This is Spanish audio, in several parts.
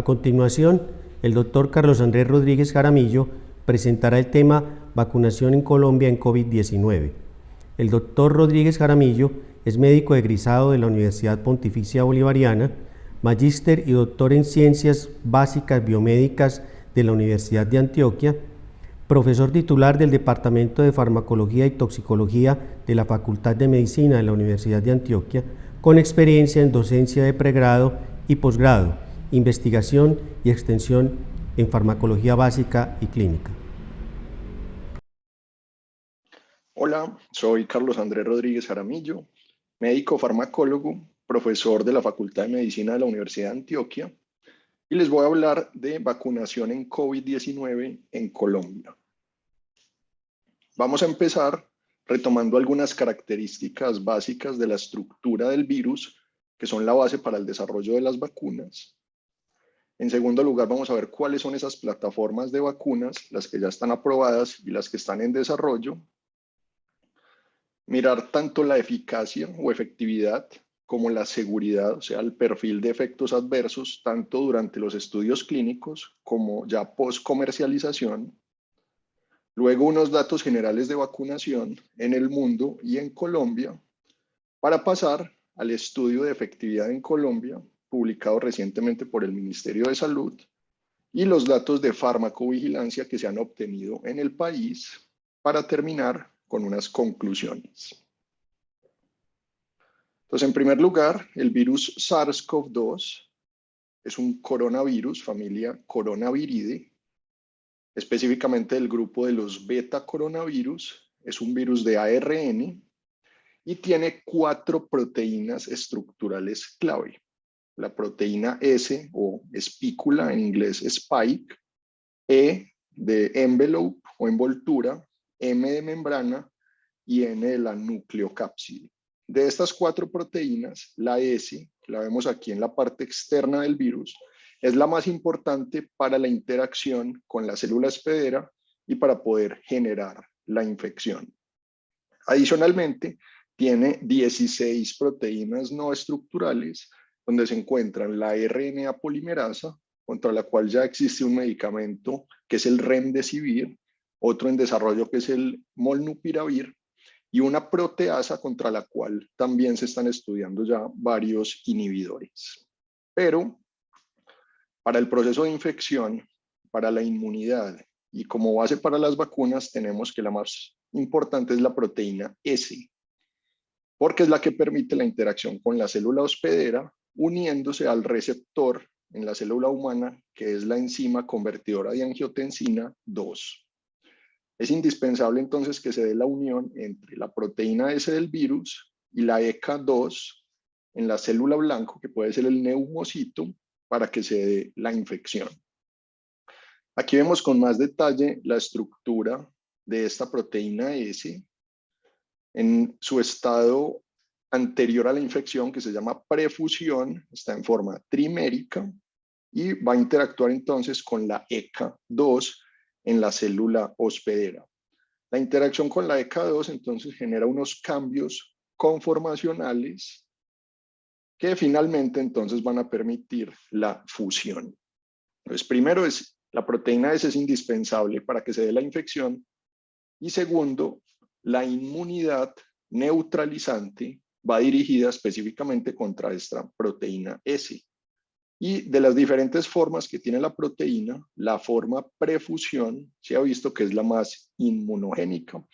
A continuación, el doctor Carlos Andrés Rodríguez Jaramillo presentará el tema vacunación en Colombia en COVID-19. El doctor Rodríguez Jaramillo es médico egresado de la Universidad Pontificia Bolivariana, magíster y doctor en Ciencias Básicas Biomédicas de la Universidad de Antioquia, profesor titular del Departamento de Farmacología y Toxicología de la Facultad de Medicina de la Universidad de Antioquia, con experiencia en docencia de pregrado y posgrado, investigación y extensión en farmacología básica y clínica. Hola, soy Carlos Andrés Rodríguez Jaramillo, médico farmacólogo, profesor de la Facultad de Medicina de la Universidad de Antioquia, y les voy a hablar de vacunación en COVID-19 en Colombia. Vamos a empezar retomando algunas características básicas de la estructura del virus, que son la base para el desarrollo de las vacunas. En segundo lugar, vamos a ver cuáles son esas plataformas de vacunas, las que ya están aprobadas y las que están en desarrollo. Mirar tanto la eficacia o efectividad como la seguridad, o sea, el perfil de efectos adversos, tanto durante los estudios clínicos como ya post-comercialización. Luego, unos datos generales de vacunación en el mundo y en Colombia, para pasar al estudio de efectividad en Colombia, publicado recientemente por el Ministerio de Salud, y los datos de farmacovigilancia que se han obtenido en el país, para terminar con unas conclusiones. Entonces, en primer lugar, el virus SARS-CoV-2 es un coronavirus, familia Coronaviridae, específicamente del grupo de los beta coronavirus. Es un virus de ARN y tiene 4 proteínas estructurales clave. La proteína S o espícula, en inglés spike, E de envelope o envoltura, M de membrana y N de la nucleocápside. De estas 4 proteínas, la S, que la vemos aquí en la parte externa del virus, es la más importante para la interacción con la célula hospedera y para poder generar la infección. Adicionalmente, tiene 16 proteínas no estructurales, donde se encuentran la RNA polimerasa, contra la cual ya existe un medicamento que es el Remdesivir, otro en desarrollo que es el Molnupiravir, y una proteasa contra la cual también se están estudiando ya varios inhibidores. Pero para el proceso de infección, para la inmunidad y como base para las vacunas, tenemos que la más importante es la proteína S, porque es la que permite la interacción con la célula hospedera, uniéndose al receptor en la célula humana, que es la enzima convertidora de angiotensina 2. Es indispensable entonces que se dé la unión entre la proteína S del virus y la ECA2 en la célula blanco, que puede ser el neumocito, para que se dé la infección. Aquí vemos con más detalle la estructura de esta proteína S en su estado anterior a la infección, que se llama prefusión, está en forma trimérica y va a interactuar entonces con la ECA2 en la célula hospedera. La interacción con la ECA2 entonces genera unos cambios conformacionales que finalmente entonces van a permitir la fusión. Entonces, primero, la proteína S es indispensable para que se dé la infección, y segundo, la inmunidad neutralizante va dirigida específicamente contra esta proteína S. Y de las diferentes formas que tiene la proteína, la forma prefusión se ha visto que es la más inmunogénica,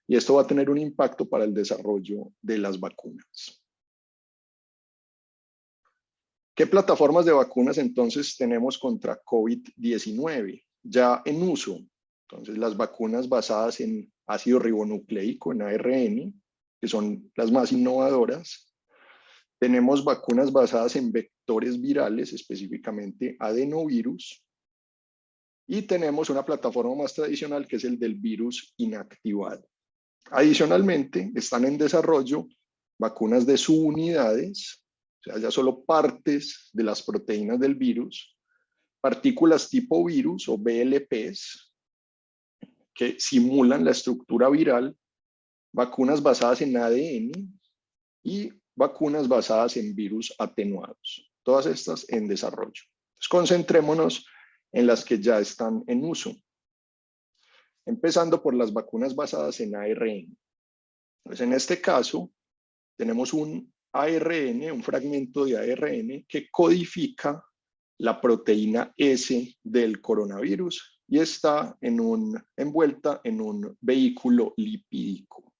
y esto va a tener un impacto para el desarrollo de las vacunas. ¿Qué plataformas de vacunas entonces tenemos contra COVID-19 ya en uso? Entonces, las vacunas basadas en ácido ribonucleico, en ARN, que son las más innovadoras. Tenemos vacunas basadas en vectores virales, específicamente adenovirus. Y tenemos una plataforma más tradicional, que es el del virus inactivado. Adicionalmente, están en desarrollo vacunas de subunidades, o sea, ya solo partes de las proteínas del virus, partículas tipo virus o VLPs, que simulan la estructura viral, vacunas basadas en ADN y vacunas basadas en virus atenuados. Todas estas en desarrollo. Entonces, concentrémonos en las que ya están en uso, empezando por las vacunas basadas en ARN. Entonces, en este caso, tenemos un ARN, un fragmento de ARN que codifica la proteína S del coronavirus y está envuelta en un vehículo lipídico.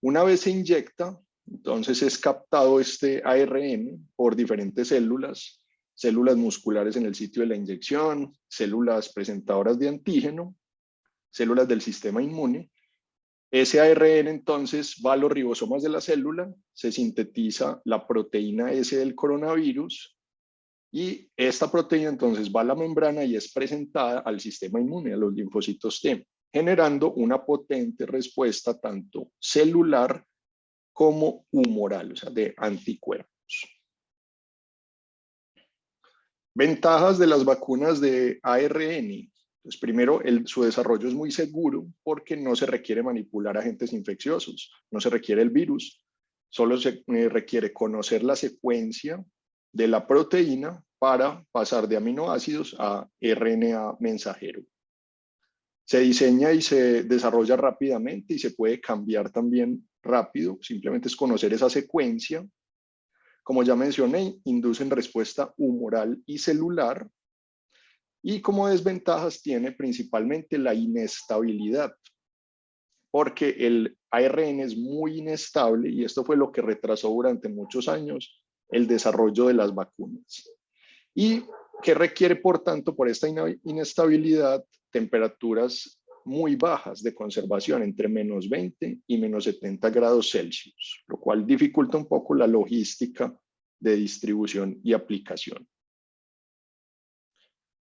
Una vez se inyecta, entonces es captado este ARN por diferentes células, células musculares en el sitio de la inyección, células presentadoras de antígeno, células del sistema inmune. Ese ARN entonces va a los ribosomas de la célula, se sintetiza la proteína S del coronavirus y esta proteína entonces va a la membrana y es presentada al sistema inmune, a los linfocitos T, generando una potente respuesta tanto celular como humoral, o sea, de anticuerpos. Ventajas de las vacunas de ARN. Pues primero, su desarrollo es muy seguro porque no se requiere manipular agentes infecciosos, no se requiere el virus, solo se requiere conocer la secuencia de la proteína para pasar de aminoácidos a RNA mensajero. Se diseña y se desarrolla rápidamente y se puede cambiar también rápido, simplemente es conocer esa secuencia. Como ya mencioné, inducen respuesta humoral y celular. Y como desventajas tiene principalmente la inestabilidad, porque el ARN es muy inestable y esto fue lo que retrasó durante muchos años el desarrollo de las vacunas. Y que requiere, por tanto, por esta inestabilidad, temperaturas muy bajas de conservación, entre menos 20 y menos 70 grados Celsius, lo cual dificulta un poco la logística de distribución y aplicación.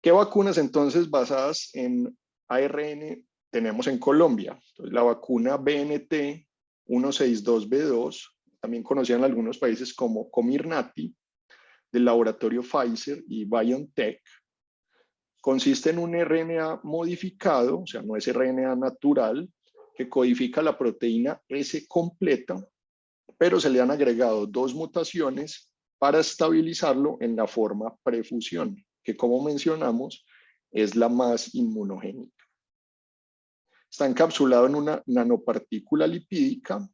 ¿Qué vacunas entonces basadas en ARN tenemos en Colombia? Entonces, la vacuna BNT 162B2, también conocida en algunos países como Comirnaty, del laboratorio Pfizer y BioNTech, consiste en un RNA modificado, o sea, no es RNA natural, que codifica la proteína S completa, pero se le han agregado 2 mutaciones para estabilizarlo en la forma prefusión, que como mencionamos es la más inmunogénica. Está encapsulado en una nanopartícula lipídica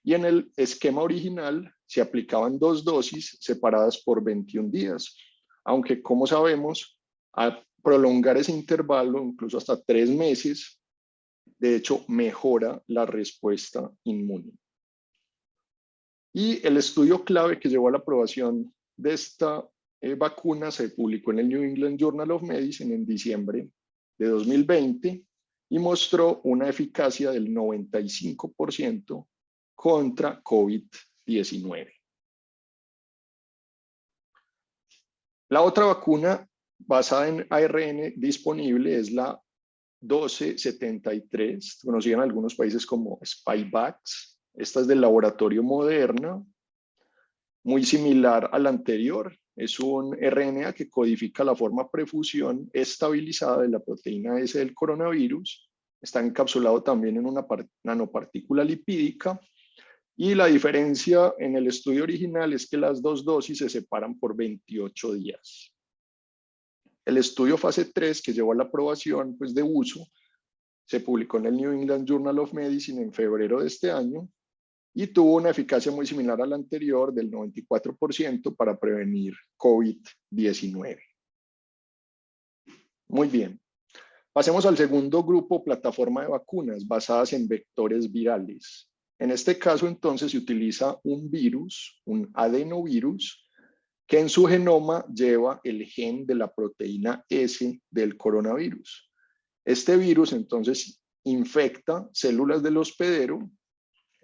y en el esquema original se aplicaban 2 dosis separadas por 21 días, aunque como sabemos, al prolongar ese intervalo, incluso hasta 3 meses, de hecho mejora la respuesta inmune. Y el estudio clave que llevó a la aprobación de esta vacuna se publicó en el New England Journal of Medicine en diciembre de 2020 y mostró una eficacia del 95% contra COVID-19. La otra vacuna basada en ARN disponible es la 1273, conocida en algunos países como Spikevax. Esta es del laboratorio Moderna, muy similar al anterior. Es un RNA que codifica la forma prefusión estabilizada de la proteína S del coronavirus. Está encapsulado también en una nanopartícula lipídica. Y la diferencia en el estudio original es que las 2 dosis se separan por 28 días. El estudio fase 3, que llevó a la aprobación de uso, se publicó en el New England Journal of Medicine en febrero de este año y tuvo una eficacia muy similar a la anterior del 94% para prevenir COVID-19. Muy bien. Pasemos al segundo grupo, plataforma de vacunas basadas en vectores virales. En este caso, entonces, se utiliza un virus, un adenovirus, que en su genoma lleva el gen de la proteína S del coronavirus. Este virus, entonces, infecta células del hospedero.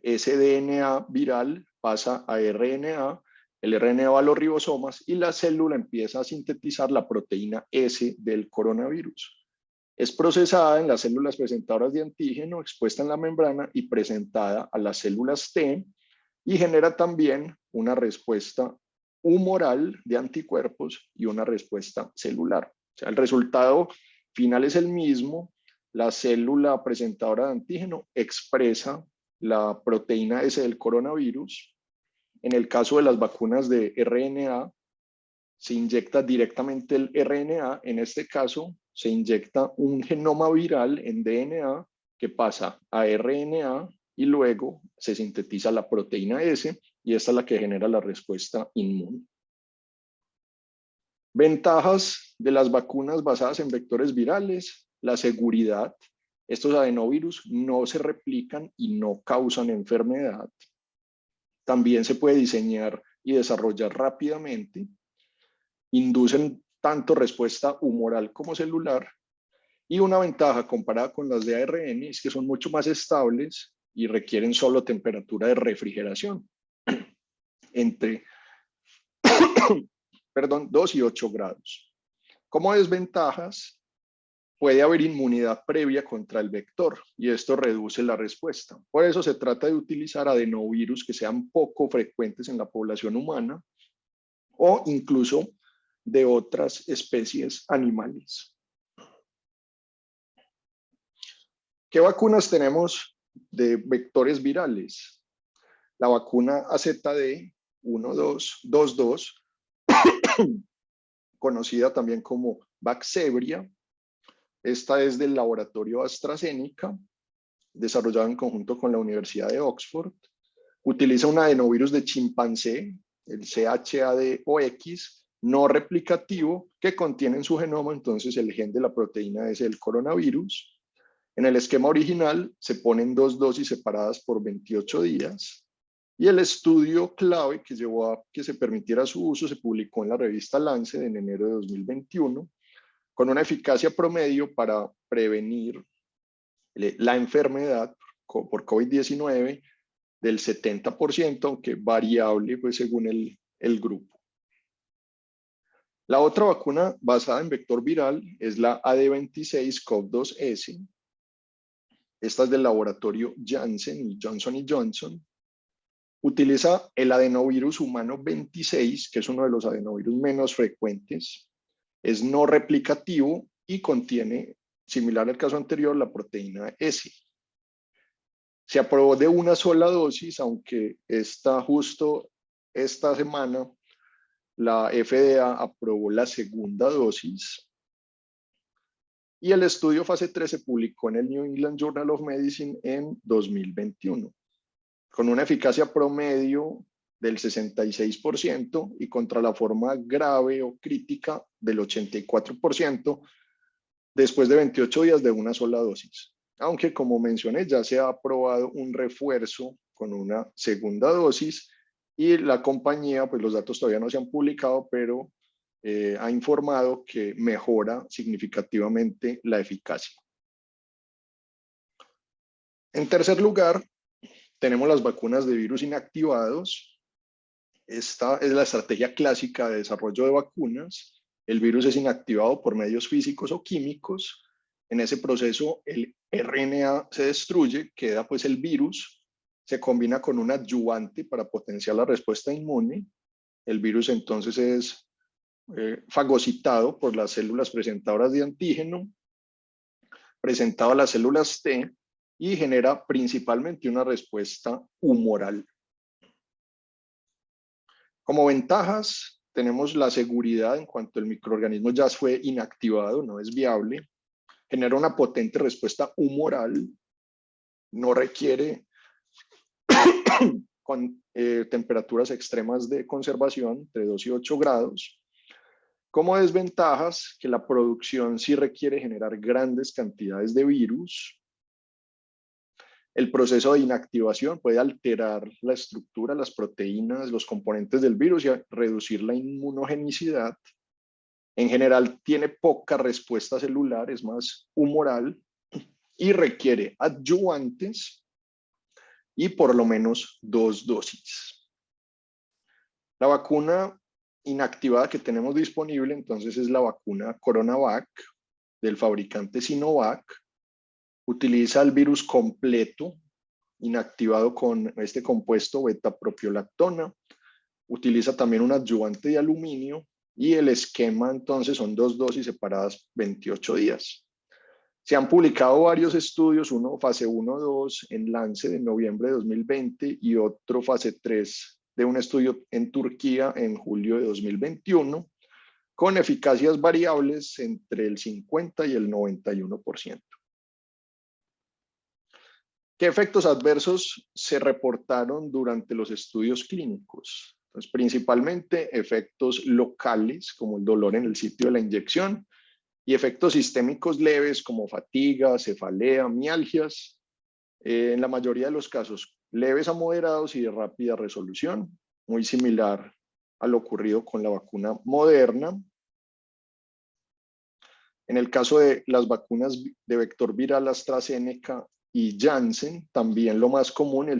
Ese DNA viral pasa a RNA, el RNA va a los ribosomas y la célula empieza a sintetizar la proteína S del coronavirus. Es procesada en las células presentadoras de antígeno, expuesta en la membrana y presentada a las células T y genera también una respuesta humoral de anticuerpos y una respuesta celular. O sea, el resultado final es el mismo. La célula presentadora de antígeno expresa la proteína S del coronavirus. En el caso de las vacunas de RNA, se inyecta directamente el RNA. En este caso, se inyecta un genoma viral en DNA que pasa a RNA y luego se sintetiza la proteína S y esta es la que genera la respuesta inmune. Ventajas de las vacunas basadas en vectores virales: la seguridad. Estos adenovirus no se replican y no causan enfermedad. También se puede diseñar y desarrollar rápidamente. Inducen tanto respuesta humoral como celular. Y una ventaja comparada con las de ARN es que son mucho más estables y requieren solo temperatura de refrigeración entre 2 y 8 grados. Como desventajas, puede haber inmunidad previa contra el vector y esto reduce la respuesta. Por eso se trata de utilizar adenovirus que sean poco frecuentes en la población humana o incluso de otras especies animales. ¿Qué vacunas tenemos de vectores virales? La vacuna AZD1222, conocida también como Vaxzevria. Esta es del laboratorio AstraZeneca, desarrollada en conjunto con la Universidad de Oxford. Utiliza un adenovirus de chimpancé, el CHAdOX, no replicativo, que contiene en su genoma entonces el gen de la proteína S del coronavirus. En el esquema original se ponen 2 dosis separadas por 28 días. Y el estudio clave que llevó a que se permitiera su uso se publicó en la revista Lancet en enero de 2021, con una eficacia promedio para prevenir la enfermedad por COVID-19 del 70%, aunque variable pues, según el grupo. La otra vacuna basada en vector viral es la AD26-CoV2S. Esta es del laboratorio Janssen y Johnson. Utiliza el adenovirus humano 26, que es uno de los adenovirus menos frecuentes. Es no replicativo y contiene, similar al caso anterior, la proteína S. Se aprobó de una sola dosis, aunque justo esta semana la FDA aprobó la segunda dosis. Y el estudio fase 3 se publicó en el New England Journal of Medicine en 2021, con una eficacia promedio del 66% y contra la forma grave o crítica del 84%, después de 28 días de una sola dosis. Aunque, como mencioné, ya se ha aprobado un refuerzo con una segunda dosis y la compañía, pues los datos todavía no se han publicado, pero ha informado que mejora significativamente la eficacia. En tercer lugar, tenemos las vacunas de virus inactivados. Esta es la estrategia clásica de desarrollo de vacunas. El virus es inactivado por medios físicos o químicos. En ese proceso, el RNA se destruye, queda pues el virus, se combina con un adyuvante para potenciar la respuesta inmune. El virus entonces es fagocitado por las células presentadoras de antígeno, presentado a las células T y genera principalmente una respuesta humoral. Como ventajas, tenemos la seguridad en cuanto el microorganismo ya fue inactivado, no es viable, genera una potente respuesta humoral, no requiere con temperaturas extremas de conservación, entre 2 y 8 grados. Como desventajas, que la producción sí requiere generar grandes cantidades de virus. El proceso de inactivación puede alterar la estructura, las proteínas, los componentes del virus y reducir la inmunogenicidad. En general, tiene poca respuesta celular, es más humoral y requiere adyuvantes y por lo menos 2 dosis. La vacuna inactivada que tenemos disponible entonces es la vacuna CoronaVac del fabricante Sinovac. Utiliza el virus completo inactivado con este compuesto beta-propiolactona. Utiliza también un adyuvante de aluminio y el esquema entonces son 2 dosis separadas 28 días. Se han publicado varios estudios, uno fase 1-2 en Lancet en noviembre de 2020 y otro fase 3 de un estudio en Turquía en julio de 2021, con eficacias variables entre el 50 y el 91%. ¿Qué efectos adversos se reportaron durante los estudios clínicos? Pues principalmente efectos locales, como el dolor en el sitio de la inyección, y efectos sistémicos leves como fatiga, cefalea, mialgias, en la mayoría de los casos leves a moderados y de rápida resolución, muy similar a lo ocurrido con la vacuna Moderna. En el caso de las vacunas de vector viral AstraZeneca y Janssen, también lo más común, el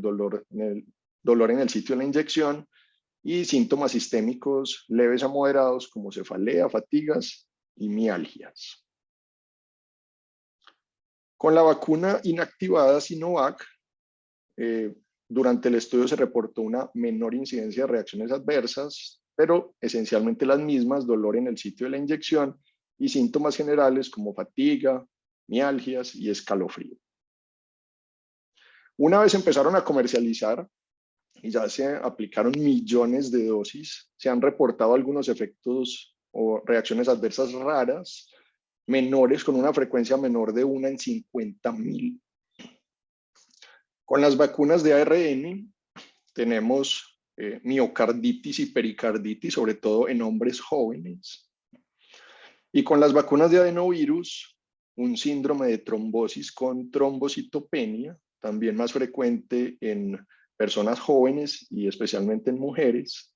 dolor en el sitio de la inyección y síntomas sistémicos leves a moderados como cefalea, fatigas y mialgias. Con la vacuna inactivada Sinovac, durante el estudio se reportó una menor incidencia de reacciones adversas, pero esencialmente las mismas, dolor en el sitio de la inyección y síntomas generales como fatiga, mialgias y escalofrío. Una vez empezaron a comercializar y ya se aplicaron millones de dosis, se han reportado algunos efectos o reacciones adversas raras, menores, con una frecuencia menor de 1 en 50.000. Con las vacunas de ARN tenemos miocarditis y pericarditis, sobre todo en hombres jóvenes. Y con las vacunas de adenovirus, un síndrome de trombosis con trombocitopenia, también más frecuente en personas jóvenes y especialmente en mujeres.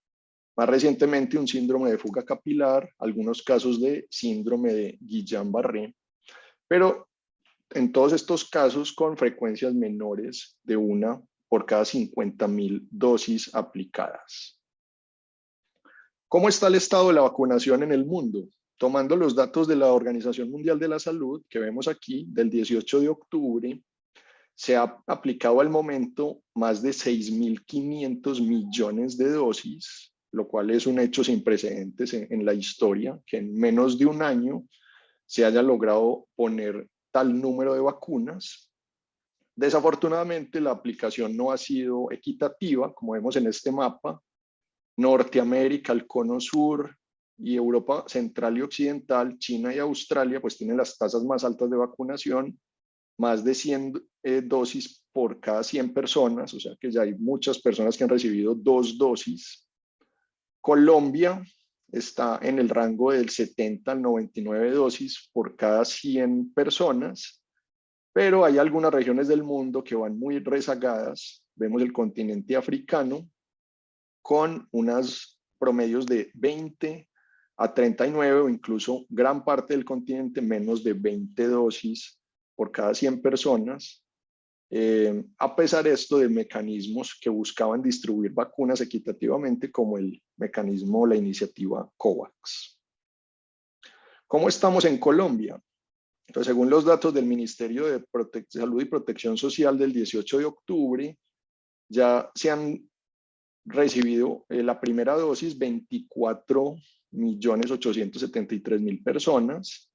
Más recientemente, un síndrome de fuga capilar, algunos casos de síndrome de Guillain-Barré, pero en todos estos casos con frecuencias menores de 1 por cada 50.000 dosis aplicadas. ¿Cómo está el estado de la vacunación en el mundo? Tomando los datos de la Organización Mundial de la Salud, que vemos aquí, del 18 de octubre, se ha aplicado al momento más de 6.500 millones de dosis, lo cual es un hecho sin precedentes en la historia, que en menos de un año se haya logrado poner tal número de vacunas. Desafortunadamente, la aplicación no ha sido equitativa, como vemos en este mapa. Norteamérica, el Cono Sur y Europa Central y Occidental, China y Australia, pues tienen las tasas más altas de vacunación, más de 100 dosis por cada 100 personas, o sea que ya hay muchas personas que han recibido 2 dosis. Colombia está en el rango del 70 al 99 dosis por cada 100 personas, pero hay algunas regiones del mundo que van muy rezagadas. Vemos el continente africano con unos promedios de 20 a 39 o incluso gran parte del continente menos de 20 dosis por cada 100 personas, a pesar de esto de mecanismos que buscaban distribuir vacunas equitativamente como el mecanismo, la iniciativa COVAX. ¿Cómo estamos en Colombia? Entonces, según los datos del Ministerio de Salud y Protección Social del 18 de octubre, ya se han recibido la primera dosis 24.873.000 personas,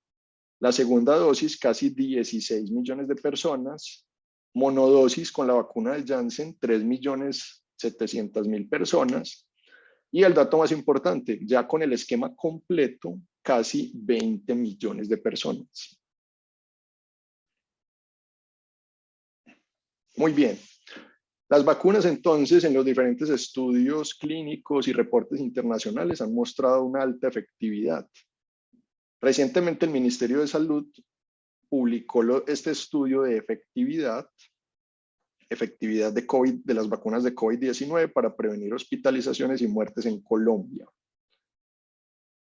la segunda dosis casi 16 millones de personas, monodosis con la vacuna de Janssen 3.700.000 personas y el dato más importante, ya con el esquema completo, casi 20 millones de personas. Muy bien. Las vacunas entonces en los diferentes estudios clínicos y reportes internacionales han mostrado una alta efectividad. Recientemente el Ministerio de Salud publicó este estudio de efectividad de COVID, de las vacunas de COVID-19 para prevenir hospitalizaciones y muertes en Colombia.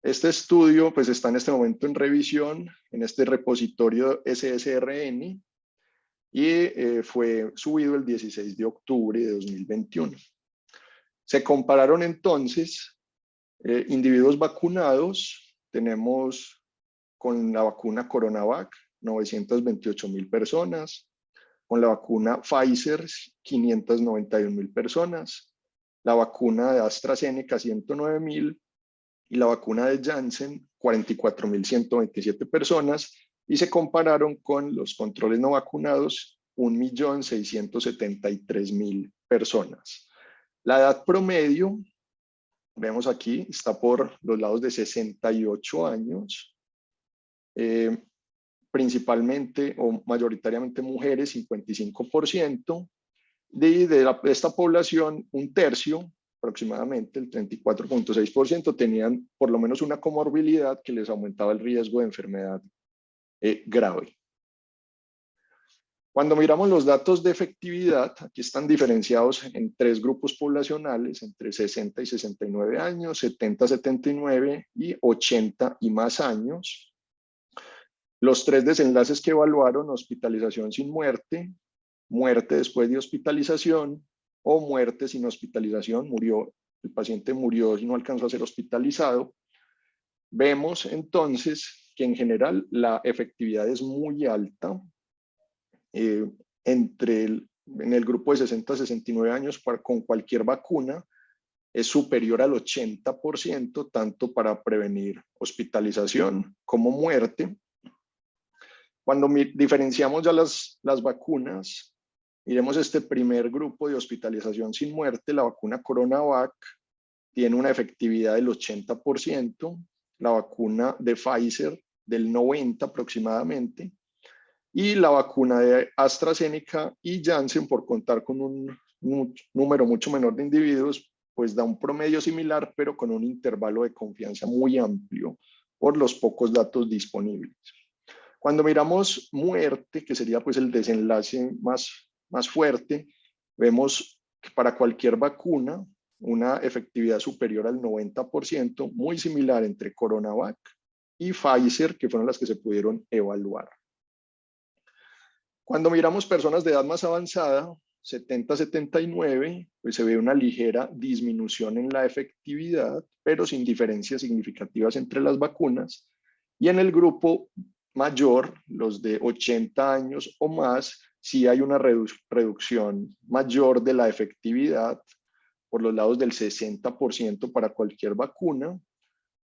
Este estudio pues está en este momento en revisión en este repositorio SSRN y fue subido el 16 de octubre de 2021. Se compararon entonces individuos vacunados, tenemos con la vacuna CoronaVac 928.000 personas, con la vacuna Pfizer 591.000 personas, la vacuna de AstraZeneca 109.000 y la vacuna de Janssen 44.127 personas, y se compararon con los controles no vacunados 1.673.000 personas. La edad promedio Vemos aquí, está por los lados de 68 años, principalmente o mayoritariamente mujeres, 55%, de esta población, un tercio, aproximadamente el 34.6%, tenían por lo menos una comorbilidad que les aumentaba el riesgo de enfermedad grave. Cuando miramos los datos de efectividad, aquí están diferenciados en 3 grupos poblacionales, entre 60 y 69 años, 70 a 79 y 80 y más años. Los 3 desenlaces que evaluaron: hospitalización sin muerte, muerte después de hospitalización o muerte sin hospitalización, el paciente murió y no alcanzó a ser hospitalizado. Vemos entonces que en general la efectividad es muy alta. En el grupo de 60 a 69 años con cualquier vacuna es superior al 80%, tanto para prevenir hospitalización como muerte. Cuando diferenciamos ya las vacunas, miremos este primer grupo de hospitalización sin muerte. La vacuna CoronaVac tiene una efectividad del 80%, la vacuna de Pfizer del 90% aproximadamente, y la vacuna de AstraZeneca y Janssen, por contar con un número mucho menor de individuos, pues da un promedio similar, pero con un intervalo de confianza muy amplio por los pocos datos disponibles. Cuando miramos muerte, que sería pues el desenlace más fuerte, vemos que para cualquier vacuna una efectividad superior al 90%, muy similar entre CoronaVac y Pfizer, que fueron las que se pudieron evaluar. Cuando miramos personas de edad más avanzada, 70 a 79, pues se ve una ligera disminución en la efectividad, pero sin diferencias significativas entre las vacunas. Y en el grupo mayor, los de 80 años o más, sí hay una reducción mayor de la efectividad, por los lados del 60% para cualquier vacuna.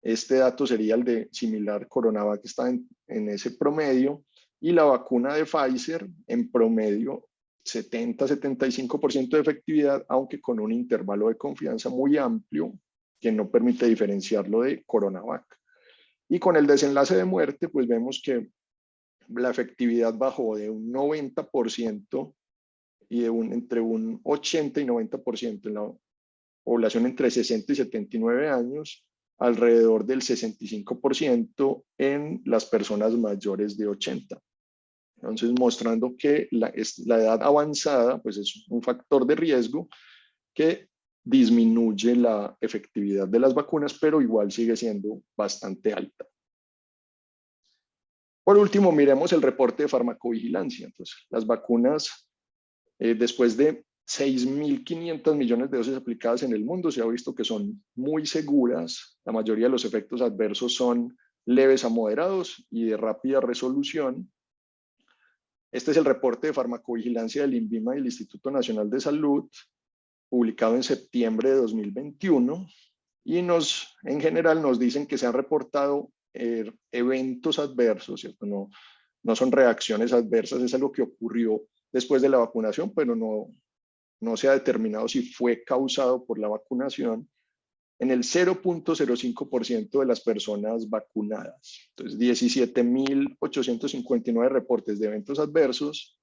Este dato sería el de similar CoronaVac, que está en ese promedio, y la vacuna de Pfizer en promedio 70-75% de efectividad, aunque con un intervalo de confianza muy amplio que no permite diferenciarlo de CoronaVac. Y con el desenlace de muerte, pues vemos que la efectividad bajó de un 90% y entre un 80 y 90% en la población entre 60 y 79 años, alrededor del 65% en las personas mayores de 80. Entonces, mostrando que la edad avanzada pues es un factor de riesgo que disminuye la efectividad de las vacunas, pero igual sigue siendo bastante alta. Por último, miremos el reporte de farmacovigilancia. Entonces, las vacunas, después de 6.500 millones de dosis aplicadas en el mundo, se ha visto que son muy seguras. La mayoría de los efectos adversos son leves a moderados y de rápida resolución. Este es el reporte de farmacovigilancia del INVIMA y el Instituto Nacional de Salud, publicado en septiembre de 2021, y en general nos dicen que se han reportado eventos adversos, ¿cierto? No son reacciones adversas, es algo que ocurrió después de la vacunación, pero no se ha determinado si fue causado por la vacunación, en el 0.05% de las personas vacunadas. Entonces, 17.859 reportes de eventos adversos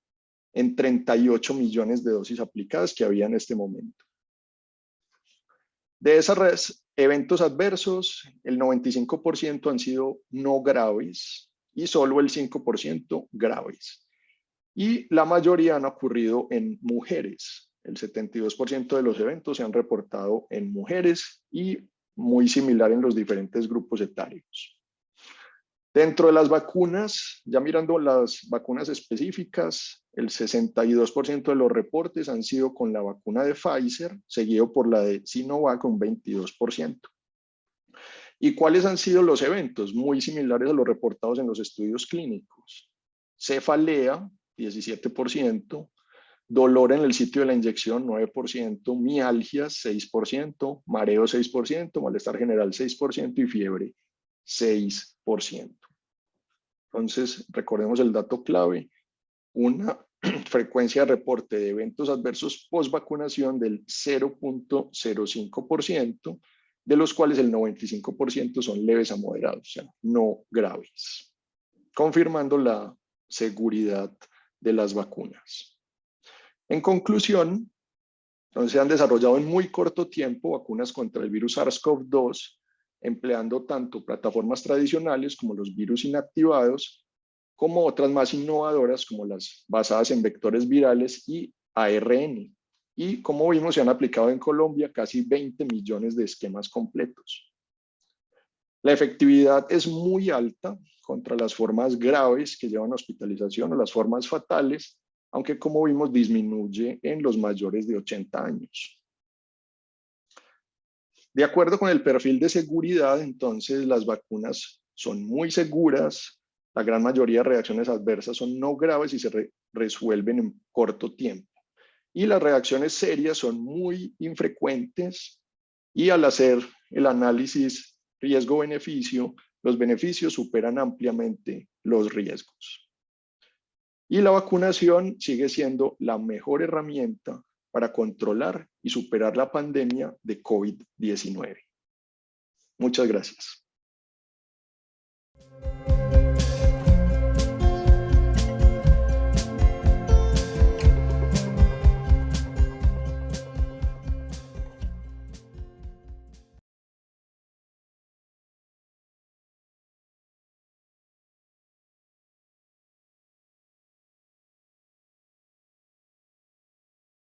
en 38 millones de dosis aplicadas que había en este momento. De esos eventos adversos, el 95% han sido no graves y solo el 5% graves. Y la mayoría han ocurrido en mujeres. El 72% de los eventos se han reportado en mujeres y muy similar en los diferentes grupos etarios. Dentro de las vacunas, ya mirando las vacunas específicas, el 62% de los reportes han sido con la vacuna de Pfizer, seguido por la de Sinovac con 22%. ¿Y cuáles han sido los eventos? Muy similares a los reportados en los estudios clínicos. Cefalea, 17%, dolor en el sitio de la inyección, 9%, mialgias, 6%, mareo, 6%, malestar general, 6% y fiebre, 6%. Entonces, recordemos el dato clave, una frecuencia de reporte de eventos adversos post vacunación del 0.05% de los cuales el 95% son leves a moderados, o sea, no graves, confirmando la seguridad de las vacunas. En conclusión, entonces se han desarrollado en muy corto tiempo vacunas contra el virus SARS-CoV-2, empleando tanto plataformas tradicionales como los virus inactivados, como otras más innovadoras como las basadas en vectores virales y ARN. Y como vimos, se han aplicado en Colombia casi 20 millones de esquemas completos. La efectividad es muy alta contra las formas graves que llevan a hospitalización o las formas fatales, aunque como vimos disminuye en los mayores de 80 años. De acuerdo con el perfil de seguridad, entonces las vacunas son muy seguras, la gran mayoría de reacciones adversas son no graves y se resuelven en corto tiempo. Y las reacciones serias son muy infrecuentes y al hacer el análisis riesgo-beneficio, los beneficios superan ampliamente los riesgos. Y la vacunación sigue siendo la mejor herramienta para controlar y superar la pandemia de COVID-19. Muchas gracias.